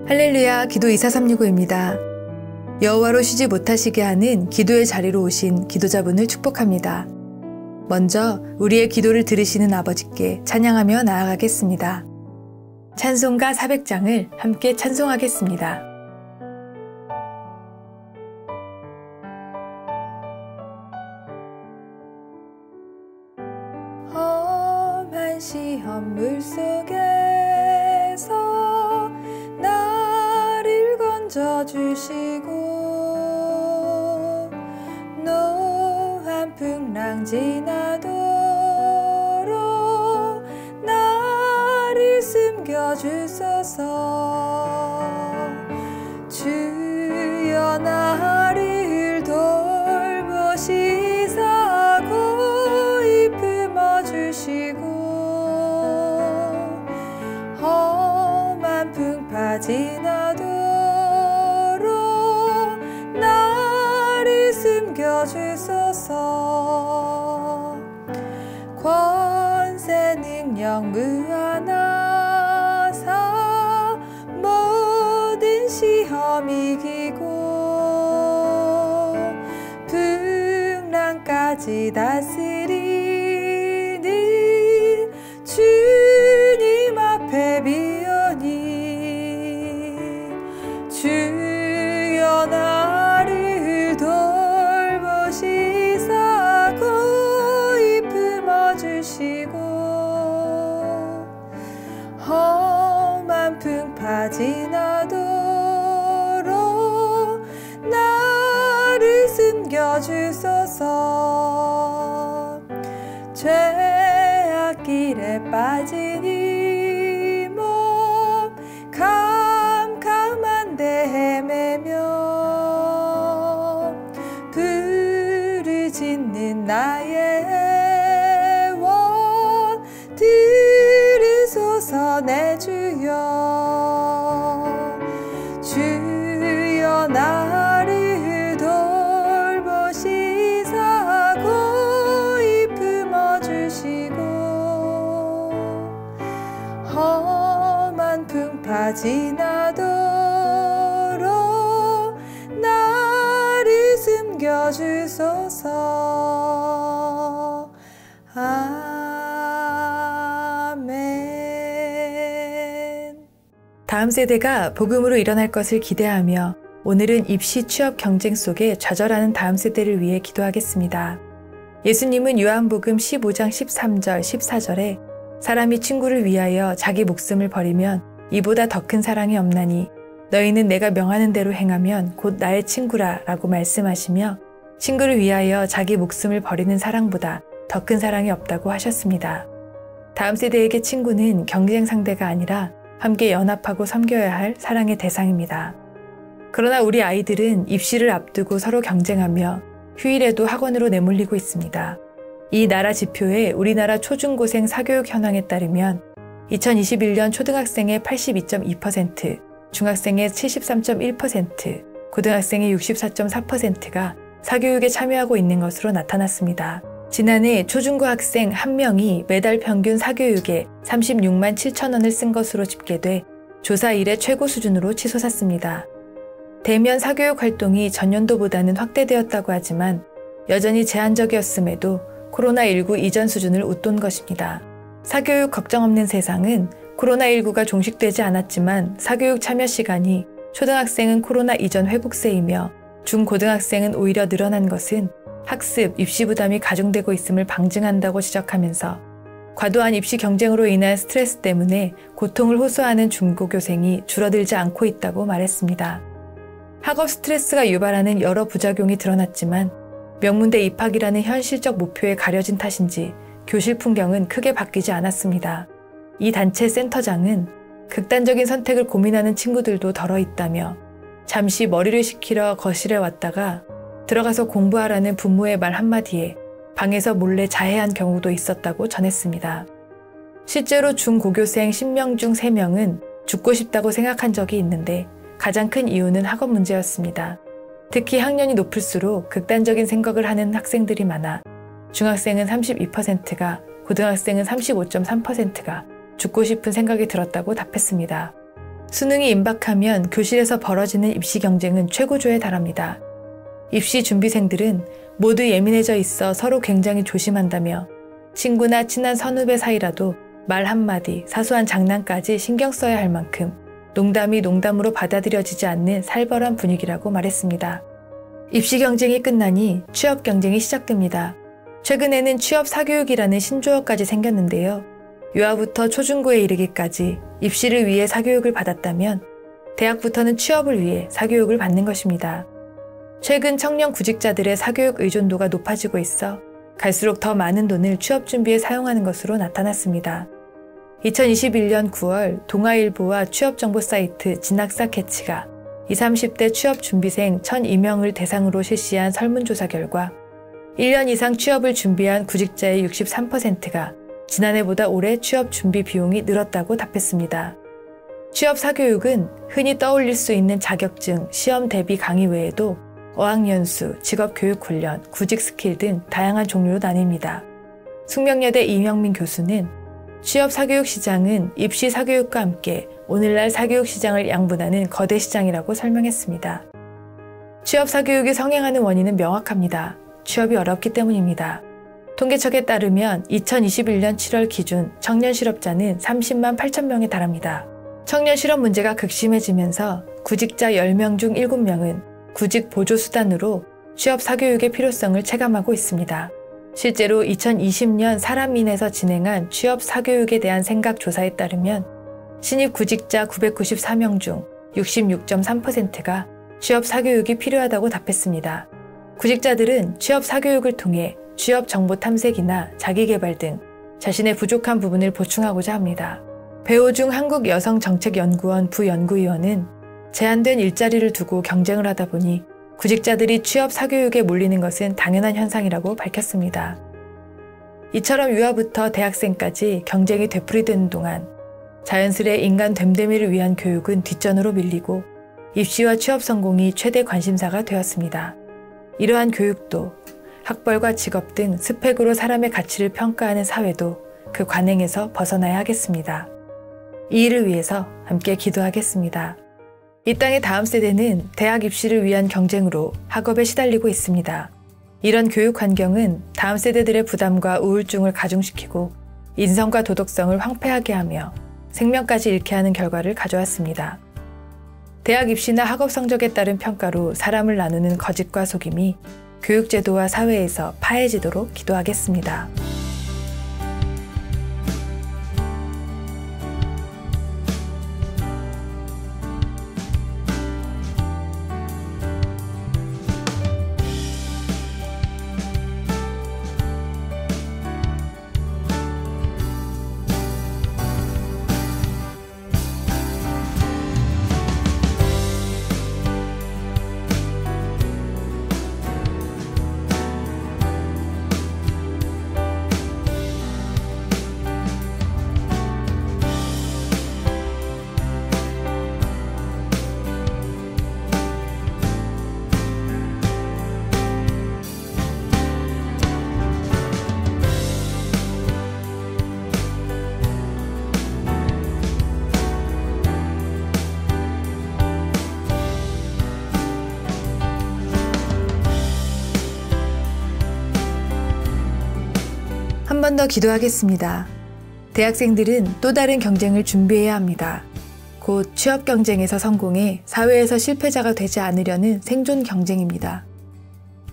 할렐루야, 기도 24365입니다. 여호와로 쉬지 못하시게 하는 기도의 자리로 오신 기도자분을 축복합니다. 먼저 우리의 기도를 들으시는 아버지께 찬양하며 나아가겠습니다. 찬송가 400장을 함께 찬송하겠습니다. 험한 시험 물속에서 나를 건져주시고 노한 풍랑 지나도록 나를 숨겨주소서. 주여 나를 돌보시사 고이 품어주시고 험한 풍파 지나도록 나를 숨겨주소서. 권세 능력 무한하사 모든 시험 이기고 풍랑까지 다스리는 주님 앞에 비오니 주여 나를 돌보시사 고이 품어주시고 험한 풍파 지나도록 나를 숨겨주소서. 죄악길에 빠진 이 몸 캄캄한데 헤매며 부르짖는 나의 원 들으소서. 내 주여 주여 나를 돌보시사 고이 품어주시고 험한 풍파 지나도록 나를 숨겨주소서. 다음 세대가 복음으로 일어날 것을 기대하며 오늘은 입시 취업 경쟁 속에 좌절하는 다음 세대를 위해 기도하겠습니다. 예수님은 요한복음 15장 13절 14절에 사람이 친구를 위하여 자기 목숨을 버리면 이보다 더 큰 사랑이 없나니 너희는 내가 명하는 대로 행하면 곧 나의 친구라 라고 말씀하시며 친구를 위하여 자기 목숨을 버리는 사랑보다 더 큰 사랑이 없다고 하셨습니다. 다음 세대에게 친구는 경쟁 상대가 아니라 함께 연합하고 섬겨야 할 사랑의 대상입니다. 그러나 우리 아이들은 입시를 앞두고 서로 경쟁하며 휴일에도 학원으로 내몰리고 있습니다. 이 나라 지표에 우리나라 초중고생 사교육 현황에 따르면 2021년 초등학생의 82.2%, 중학생의 73.1%, 고등학생의 64.4%가 사교육에 참여하고 있는 것으로 나타났습니다. 지난해 초중고 학생 1명이 매달 평균 사교육에 36만 7천 원을 쓴 것으로 집계돼 조사 이래 최고 수준으로 치솟았습니다. 대면 사교육 활동이 전년도보다는 확대되었다고 하지만 여전히 제한적이었음에도 코로나19 이전 수준을 웃돈 것입니다. 사교육 걱정 없는 세상은 코로나19가 종식되지 않았지만 사교육 참여 시간이 초등학생은 코로나 이전 회복세이며 중고등학생은 오히려 늘어난 것은 학습, 입시 부담이 가중되고 있음을 방증한다고 지적하면서 과도한 입시 경쟁으로 인한 스트레스 때문에 고통을 호소하는 중고교생이 줄어들지 않고 있다고 말했습니다. 학업 스트레스가 유발하는 여러 부작용이 드러났지만 명문대 입학이라는 현실적 목표에 가려진 탓인지 교실 풍경은 크게 바뀌지 않았습니다. 이 단체 센터장은 극단적인 선택을 고민하는 친구들도 덜어 있다며 잠시 머리를 식히러 거실에 왔다가 들어가서 공부하라는 부모의 말 한마디에 방에서 몰래 자해한 경우도 있었다고 전했습니다. 실제로 중고교생 10명 중 3명은 죽고 싶다고 생각한 적이 있는데 가장 큰 이유는 학업 문제였습니다. 특히 학년이 높을수록 극단적인 생각을 하는 학생들이 많아 중학생은 32%가, 고등학생은 35.3%가 죽고 싶은 생각이 들었다고 답했습니다. 수능이 임박하면 교실에서 벌어지는 입시 경쟁은 최고조에 달합니다. 입시 준비생들은 모두 예민해져 있어 서로 굉장히 조심한다며 친구나 친한 선후배 사이라도 말 한마디, 사소한 장난까지 신경 써야 할 만큼 농담이 농담으로 받아들여지지 않는 살벌한 분위기라고 말했습니다. 입시 경쟁이 끝나니 취업 경쟁이 시작됩니다. 최근에는 취업 사교육이라는 신조어까지 생겼는데요. 유아부터 초중고에 이르기까지 입시를 위해 사교육을 받았다면 대학부터는 취업을 위해 사교육을 받는 것입니다. 최근 청년 구직자들의 사교육 의존도가 높아지고 있어 갈수록 더 많은 돈을 취업 준비에 사용하는 것으로 나타났습니다. 2021년 9월 동아일보와 취업정보 사이트 진학사 캐치가 20, 30대 취업 준비생 1,002명을 대상으로 실시한 설문조사 결과 1년 이상 취업을 준비한 구직자의 63%가 지난해보다 올해 취업 준비 비용이 늘었다고 답했습니다. 취업 사교육은 흔히 떠올릴 수 있는 자격증, 시험 대비 강의 외에도 어학연수, 직업교육훈련, 구직 스킬 등 다양한 종류로 나뉩니다. 숙명여대 이명민 교수는 취업 사교육 시장은 입시 사교육과 함께 오늘날 사교육 시장을 양분하는 거대 시장이라고 설명했습니다. 취업 사교육이 성행하는 원인은 명확합니다. 취업이 어렵기 때문입니다. 통계청에 따르면 2021년 7월 기준 청년 실업자는 30만 8천 명에 달합니다. 청년 실업 문제가 극심해지면서 구직자 10명 중 7명은 구직 보조 수단으로 취업 사교육의 필요성을 체감하고 있습니다. 실제로 2020년 사람인에서 진행한 취업 사교육에 대한 생각 조사에 따르면 신입 구직자 994명 중 66.3%가 취업 사교육이 필요하다고 답했습니다. 구직자들은 취업 사교육을 통해 취업 정보 탐색이나 자기개발 등 자신의 부족한 부분을 보충하고자 합니다. 배호중 한국여성정책연구원 부연구위원은 제한된 일자리를 두고 경쟁을 하다 보니 구직자들이 취업 사교육에 몰리는 것은 당연한 현상이라고 밝혔습니다. 이처럼 유아부터 대학생까지 경쟁이 되풀이되는 동안 자연스레 인간 됨됨이를 위한 교육은 뒷전으로 밀리고 입시와 취업 성공이 최대 관심사가 되었습니다. 이러한 교육도 학벌과 직업 등 스펙으로 사람의 가치를 평가하는 사회도 그 관행에서 벗어나야 하겠습니다. 이 일을 위해서 함께 기도하겠습니다. 이 땅의 다음 세대는 대학 입시를 위한 경쟁으로 학업에 시달리고 있습니다. 이런 교육 환경은 다음 세대들의 부담과 우울증을 가중시키고 인성과 도덕성을 황폐하게 하며 생명까지 잃게 하는 결과를 가져왔습니다. 대학 입시나 학업 성적에 따른 평가로 사람을 나누는 거짓과 속임이 교육제도와 사회에서 파해지도록 기도하겠습니다. 한 번 더 기도하겠습니다. 대학생들은 또 다른 경쟁을 준비해야 합니다. 곧 취업 경쟁에서 성공해 사회에서 실패자가 되지 않으려는 생존 경쟁입니다.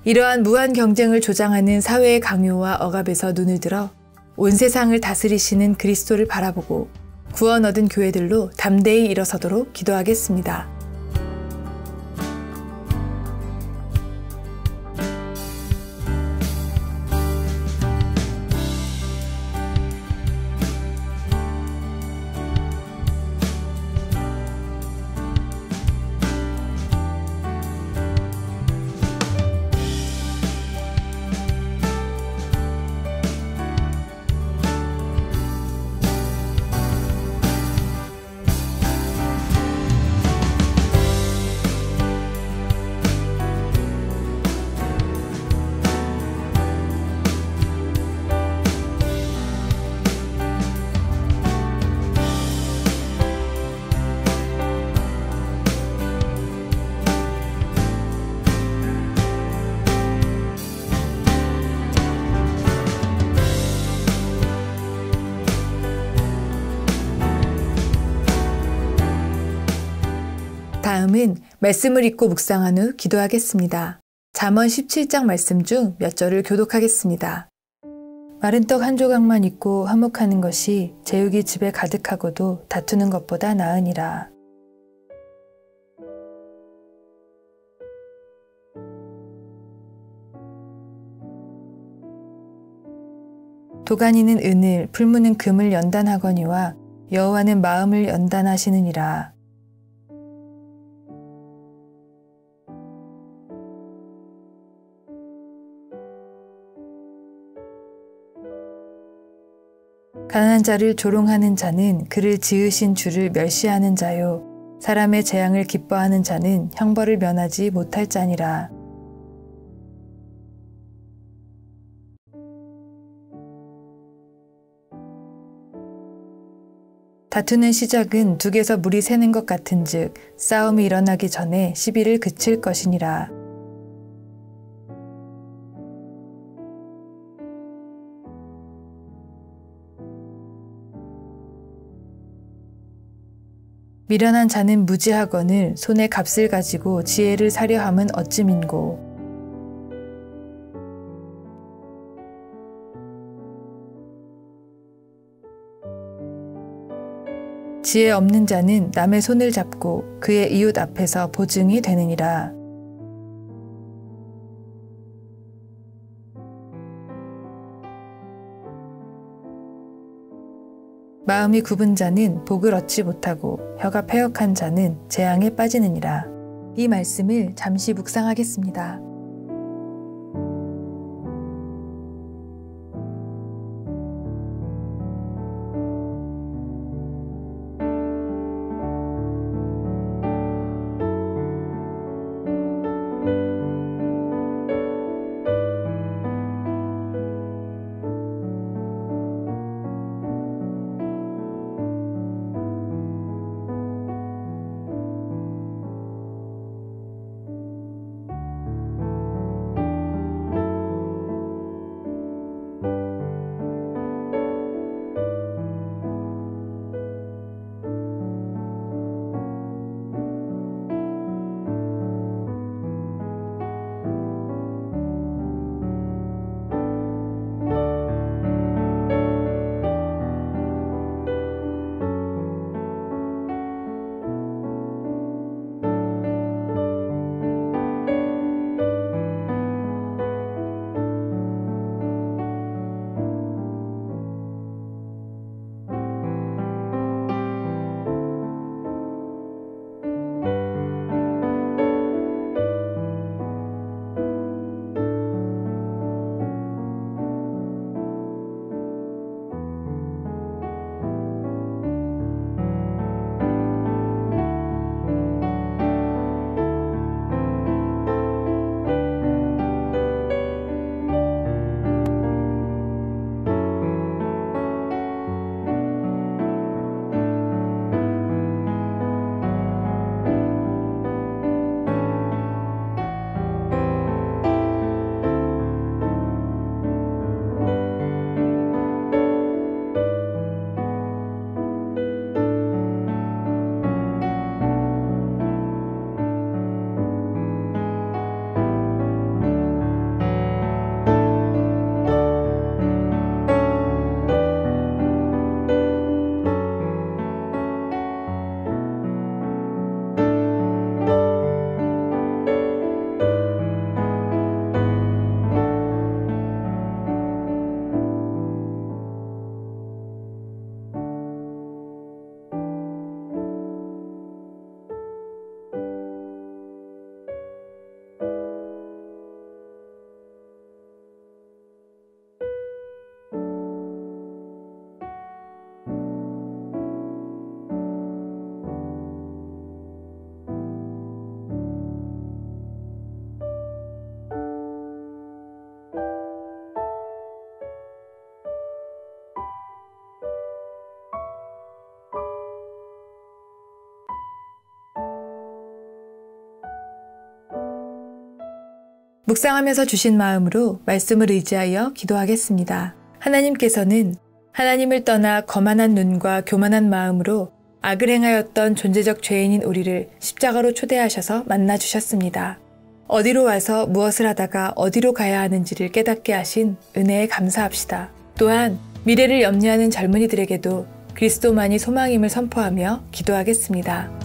이러한 무한 경쟁을 조장하는 사회의 강요와 억압에서 눈을 들어 온 세상을 다스리시는 그리스도를 바라보고 구원 얻은 교회들로 담대히 일어서도록 기도하겠습니다. 다음은 말씀을 읽고 묵상한 후 기도하겠습니다. 잠언 17장 말씀 중 몇 절을 교독하겠습니다. 마른 떡 한 조각만 있고 화목하는 것이 제육이 집에 가득하고도 다투는 것보다 나으니라. 도가니는 은을, 풀무는 금을 연단하거니와 여호와는 마음을 연단하시느니라. 가난한 자를 조롱하는 자는 그를 지으신 주를 멸시하는 자요. 사람의 재앙을 기뻐하는 자는 형벌을 면하지 못할 자니라. 다투는 시작은 둑에서 물이 새는 것 같은즉 싸움이 일어나기 전에 시비를 그칠 것이니라. 미련한 자는 무지하거늘 손에 값을 가지고 지혜를 사려 함은 어찌민고. 지혜 없는 자는 남의 손을 잡고 그의 이웃 앞에서 보증이 되느니라. 마음이 굽은 자는 복을 얻지 못하고 혀가 패역한 자는 재앙에 빠지느니라. 이 말씀을 잠시 묵상하겠습니다. 묵상하면서 주신 마음으로 말씀을 의지하여 기도하겠습니다. 하나님께서는 하나님을 떠나 거만한 눈과 교만한 마음으로 악을 행하였던 존재적 죄인인 우리를 십자가로 초대하셔서 만나주셨습니다. 어디로 와서 무엇을 하다가 어디로 가야 하는지를 깨닫게 하신 은혜에 감사합시다. 또한 미래를 염려하는 젊은이들에게도 그리스도만이 소망임을 선포하며 기도하겠습니다.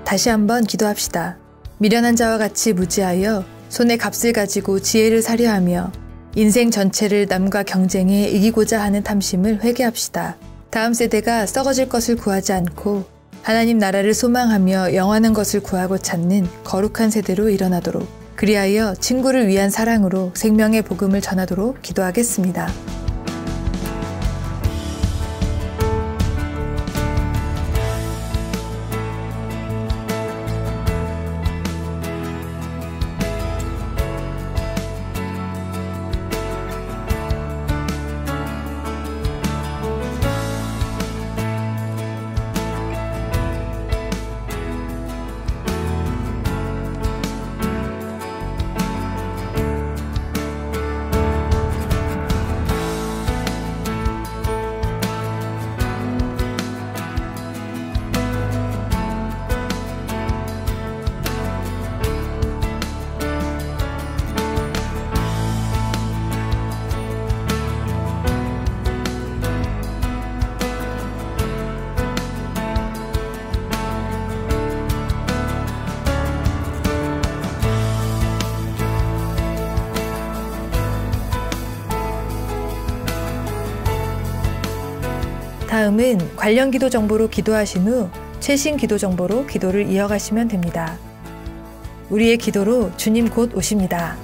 다시 한번 기도합시다. 미련한 자와 같이 무지하여 손에 값을 가지고 지혜를 사려 하며 인생 전체를 남과 경쟁해 이기고자 하는 탐심을 회개합시다. 다음 세대가 썩어질 것을 구하지 않고 하나님 나라를 소망하며 영원한 것을 구하고 찾는 거룩한 세대로 일어나도록, 그리하여 친구를 위한 사랑으로 생명의 복음을 전하도록 기도하겠습니다. 다음은 관련 기도 정보로 기도하신 후 최신 기도 정보로 기도를 이어가시면 됩니다. 우리의 기도로 주님 곧 오십니다.